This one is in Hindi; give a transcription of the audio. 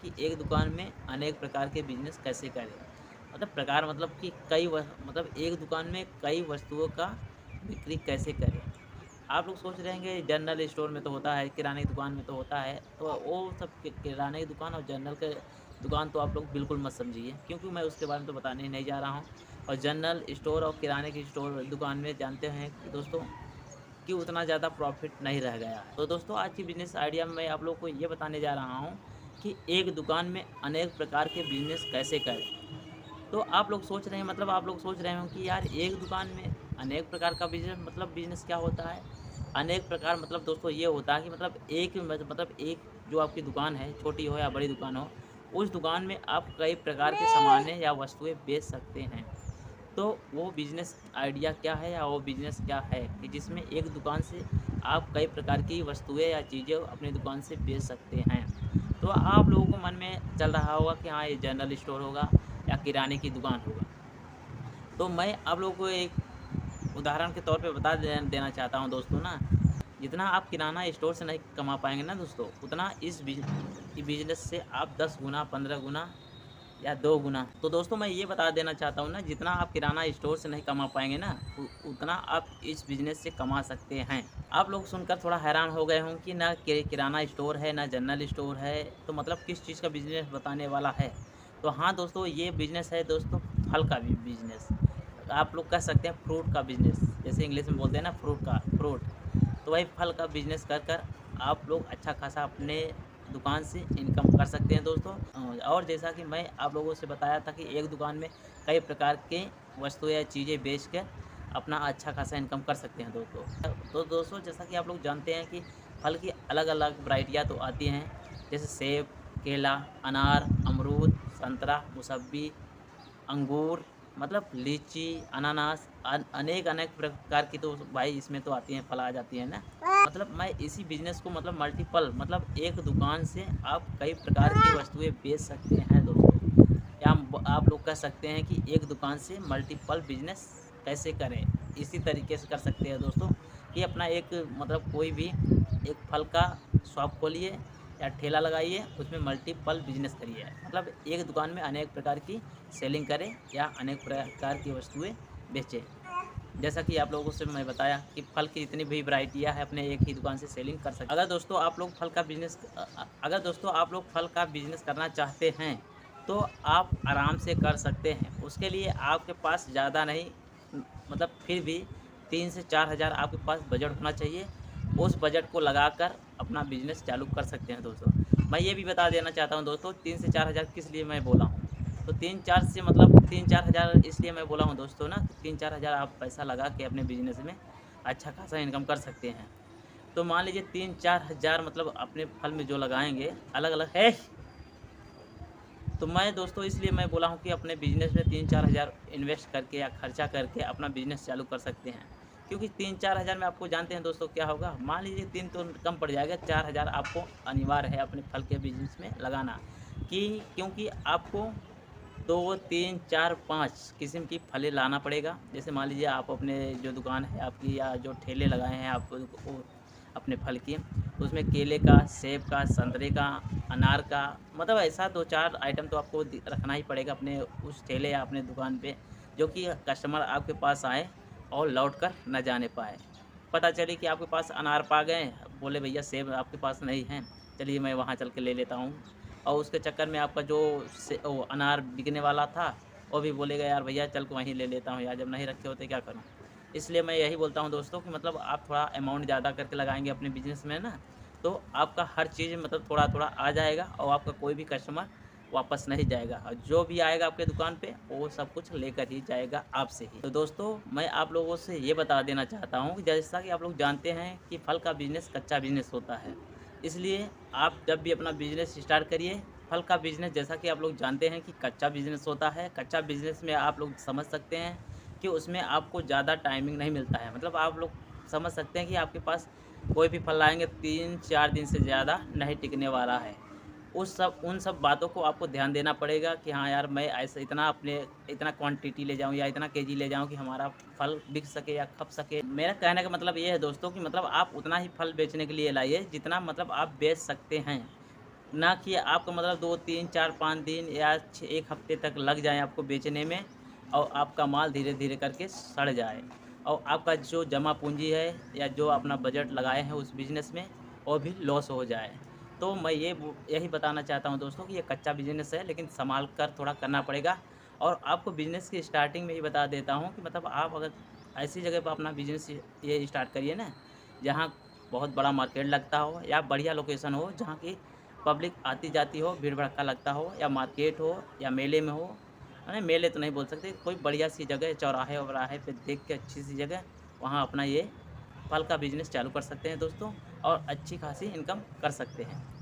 कि एक दुकान में अनेक प्रकार के बिज़नेस कैसे करें? मतलब प्रकार मतलब कि कई व मतलब एक दुकान में कई वस्तुओं का बिक्री कैसे करें? आप लोग सोच रहे होंगे जनरल स्टोर में तो होता है, किराने की दुकान में तो होता है, तो वो सब किराने की दुकान और जनरल के दुकान तो आप लोग बिल्कुल मत समझिए, क्योंकि मैं उसके बारे में तो बताने ही नहीं जा रहा हूँ। और जनरल स्टोर और किराने की स्टोर दुकान में जानते हैं कि दोस्तों कि उतना ज़्यादा प्रॉफ़िट नहीं रह गया है। तो दोस्तों आज की बिज़नेस आइडिया में मैं आप लोग को ये बताने जा रहा हूँ कि एक दुकान में अनेक प्रकार के बिज़नेस कैसे करें। तो आप लोग सोच रहे हैं मतलब आप लोग सोच रहे हो कि यार एक दुकान में अनेक प्रकार का बिज़नेस क्या होता है? अनेक प्रकार मतलब दोस्तों ये होता है कि मतलब एक जो आपकी दुकान है, छोटी हो या बड़ी दुकान हो, उस दुकान में आप कई प्रकार के सामानें या वस्तुएँ बेच सकते हैं। तो वो बिज़नेस आइडिया क्या है या वो बिज़नेस क्या है कि जिसमें एक दुकान से आप कई प्रकार की वस्तुएँ या चीज़ें अपनी दुकान से बेच सकते हैं। तो आप लोगों को मन में चल रहा होगा कि हाँ, ये जनरल स्टोर होगा या किराने की दुकान होगा। तो मैं आप लोगों को एक उदाहरण के तौर पे बता देना चाहता हूँ दोस्तों ना, जितना आप किराना स्टोर से नहीं कमा पाएँगे ना दोस्तों, उतना इस बिज़नेस से आप 10 गुना, 15 गुना या 2 गुना। तो दोस्तों मैं ये बता देना चाहता हूँ ना, जितना आप किराना स्टोर से नहीं कमा पाएँगे ना, उ उतना आप इस बिज़नेस से कमा सकते हैं। आप लोग सुनकर थोड़ा हैरान हो गए हों कि ना किराना स्टोर है, ना जनरल स्टोर है, तो मतलब किस चीज़ का बिज़नेस बताने वाला है। तो हाँ दोस्तों, ये बिज़नेस है दोस्तों फल का भी बिज़नेस। आप लोग कह सकते हैं फ्रूट का बिज़नेस, जैसे इंग्लिश में बोलते हैं ना फ्रूट। तो वही फल का बिज़नेस कर आप लोग अच्छा खासा अपने दुकान से इनकम कर सकते हैं दोस्तों। और जैसा कि मैं आप लोगों से बताया था कि एक दुकान में कई प्रकार के वस्तुएँ या चीज़ें बेच कर अपना अच्छा खासा इनकम कर सकते हैं दोस्तों। तो दोस्तों जैसा कि आप लोग जानते हैं कि फल की अलग-अलग वैराइटियाँ तो आती हैं, जैसे सेब, केला, अनार, अमरूद, संतरा, मौसम्बी, अंगूर मतलब लीची, अनानास अनेक-अनेक प्रकार की तो भाई इसमें तो आती हैं, फल आ जाती है ना। मतलब मैं इसी बिज़नेस को मतलब मल्टीपल मतलब एक दुकान से आप कई प्रकार की वस्तुएँ बेच सकते हैं दोस्तों। या आप लोग कह सकते हैं कि एक दुकान से मल्टीपल बिज़नेस कैसे करें? इसी तरीके से कर सकते हैं दोस्तों कि अपना एक मतलब कोई भी एक फल का शॉप खोलिए या ठेला लगाइए, उसमें मल्टीपल बिज़नेस करिए। मतलब एक दुकान में अनेक प्रकार की सेलिंग करें या अनेक प्रकार की वस्तुएँ बेचें। जैसा कि आप लोगों से मैं बताया कि फल की जितनी भी वैराइटियाँ हैं अपने एक ही दुकान से सेलिंग कर सकते हैं। अगर दोस्तों आप लोग फल का बिज़नेस करना चाहते हैं, तो आप आराम से कर सकते हैं। उसके लिए आपके पास ज़्यादा नहीं मतलब फिर भी 3 से 4 हज़ार आपके पास बजट होना चाहिए। उस बजट को लगाकर अपना बिज़नेस चालू कर सकते हैं दोस्तों। मैं ये भी बता देना चाहता हूँ दोस्तों 3 से 4 हज़ार किस लिए मैं बोला हूँ। तो 3-4 से मतलब 3-4 हज़ार इसलिए मैं बोला हूँ दोस्तों ना, 3-4 हज़ार आप पैसा लगा के अपने बिज़नेस में अच्छा खासा इनकम कर सकते हैं। तो मान लीजिए 3-4 हज़ार मतलब अपने फल में जो लगाएँगे अलग-अलग है। तो मैं दोस्तों इसलिए मैं बोला हूँ कि अपने बिज़नेस में 3-4 हज़ार इन्वेस्ट करके या खर्चा करके अपना बिज़नेस चालू कर सकते हैं। क्योंकि 3-4 हज़ार में आपको जानते हैं दोस्तों क्या होगा? मान लीजिए 3 तो कम पड़ जाएगा, 4 हज़ार आपको अनिवार्य है अपने फल के बिज़नेस में लगाना। क्योंकि आपको 2, 3, 4, 5 किस्म की फलें लाना पड़ेगा। जैसे मान लीजिए आप अपने जो दुकान है आपकी या जो ठेले लगाए हैं आप वो अपने फल की, तो उसमें केले का, सेब का, संतरे का, अनार का मतलब ऐसा 2-4 आइटम तो आपको रखना ही पड़ेगा अपने उस ठेले या अपने दुकान पे, जो कि कस्टमर आपके पास आए और लौट कर ना जाने पाए। पता चले कि आपके पास अनार पा गए, बोले भैया सेब आपके पास नहीं है, चलिए मैं वहाँ चल के ले लेता हूँ। और उसके चक्कर में आपका जो वो अनार बिकने वाला था, वो भी बोलेगा यार भैया चल के वहीं ले लेता हूँ यार, जब नहीं रखे होते क्या करूँ? इसलिए मैं यही बोलता हूँ दोस्तों कि मतलब आप थोड़ा अमाउंट ज़्यादा करके लगाएँगे अपने बिज़नेस में ना, तो आपका हर चीज़ मतलब थोड़ा-थोड़ा आ जाएगा और आपका कोई भी कस्टमर वापस नहीं जाएगा और जो भी आएगा आपके दुकान पे, वो सब कुछ लेकर ही जाएगा आपसे ही। तो दोस्तों, मैं आप लोगों से ये बता देना चाहता हूँ कि जैसा कि आप लोग जानते हैं कि फल का बिज़नेस कच्चा बिज़नेस होता है। इसलिए आप जब भी अपना बिज़नेस स्टार्ट करिए, फल का बिज़नेस जैसा कि आप लोग जानते हैं कि कच्चा बिज़नेस होता है। कच्चा बिज़नेस में आप लोग समझ सकते हैं कि उसमें आपको ज़्यादा टाइमिंग नहीं मिलता है। मतलब आप लोग समझ सकते हैं कि आपके पास कोई भी फल लाएँगे 3-4 दिन से ज़्यादा नहीं टिकने वाला है। उन सब बातों को आपको ध्यान देना पड़ेगा कि हाँ यार, मैं ऐसे इतना क्वांटिटी ले जाऊँ या इतना केजी ले जाऊँ कि हमारा फल बिक सके या खप सके। मेरा कहने का मतलब ये है दोस्तों कि मतलब आप उतना ही फल बेचने के लिए लाइए जितना मतलब आप बेच सकते हैं। ना कि आपका मतलब 2, 3, 4, 5 दिन या 1 हफ्ते तक लग जाए आपको बेचने में और आपका माल धीरे-धीरे करके सड़ जाए और आपका जो जमा पूँजी है या जो अपना बजट लगाए हैं उस बिज़नेस में, वो भी लॉस हो जाए। तो मैं यही बताना चाहता हूँ दोस्तों कि ये कच्चा बिज़नेस है लेकिन सँभाल कर थोड़ा करना पड़ेगा और आपको बिज़नेस की स्टार्टिंग में ही बता देता हूँ कि मतलब आप अगर ऐसी जगह पे अपना बिज़नेस ये स्टार्ट करिए ना, जहाँ बहुत बड़ा मार्केट लगता हो या बढ़िया लोकेशन हो, जहाँ की पब्लिक आती-जाती हो, भीड़-भड़क्का लगता हो या मार्केट हो या मेले में हो, मेले तो नहीं बोल सकते, कोई बढ़िया-सी जगह चौराहे-वौराहे पे देख के अच्छी-सी जगह, वहाँ अपना ये फल का बिज़नेस चालू कर सकते हैं दोस्तों और अच्छी खासी इनकम कर सकते हैं।